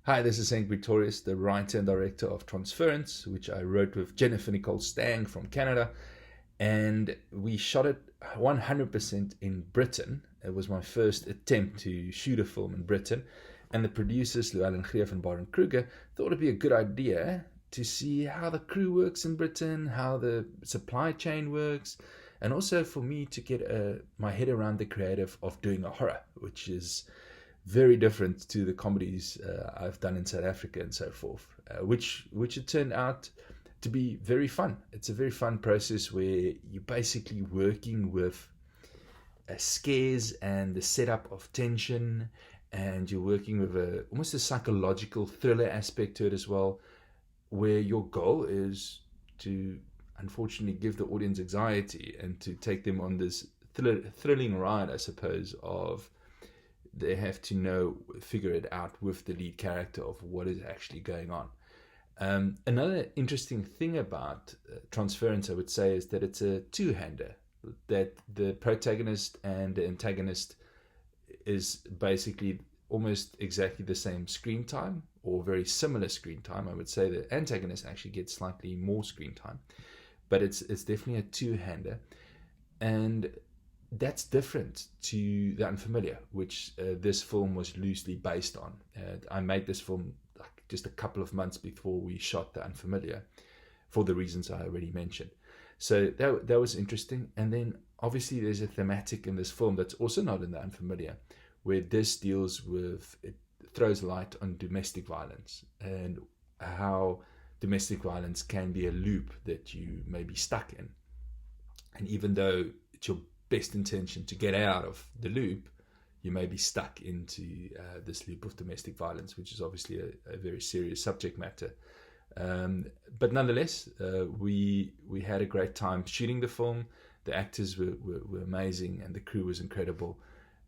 Hi, this is Henk Pretorius, the writer and director of Transference, which I wrote with Jennifer Nicole Stang from Canada. And we shot it 100% in Britain. It was my first attempt to shoot a film in Britain. And the producers, Llewellyn Greef and Baron Kruger, thought it'd be a good idea to see how the crew works in Britain, how the supply chain works, and also for me to get my head around the creative of doing a horror, which is very different to the comedies I've done in South Africa and so forth, which it turned out to be very fun. It's a very fun process where you're basically working with scares and the setup of tension, and you're working with almost a psychological thriller aspect to it as well, where your goal is to unfortunately give the audience anxiety and to take them on this thrilling ride, I suppose, of they have to figure it out with the lead character of what is actually going on. Another interesting thing about Transference, I would say, is that it's a two-hander, that the protagonist and the antagonist is basically almost exactly the same screen time, or very similar screen time. I would say the antagonist actually gets slightly more screen time, but it's definitely a two-hander. And that's different to The Unfamiliar, which this film was loosely based on. I made this film just a couple of months before we shot The Unfamiliar, for the reasons I already mentioned. So that was interesting. And then obviously there's a thematic in this film that's also not in The Unfamiliar, where this deals with, it throws light on domestic violence and how domestic violence can be a loop that you may be stuck in. And even though it's your best intention to get out of the loop, you may be stuck into this loop of domestic violence, which is obviously a very serious subject matter. But nonetheless, we had a great time shooting the film. The actors were amazing and the crew was incredible.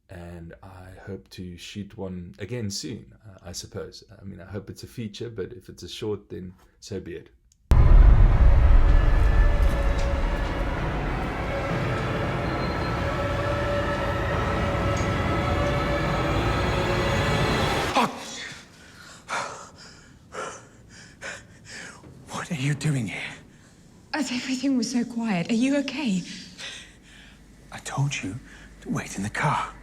And I hope to shoot one again soon, I suppose. I mean, I hope it's a feature, but if it's a short, then so be it. What are you doing here? As everything was so quiet. Are you okay? I told you to wait in the car.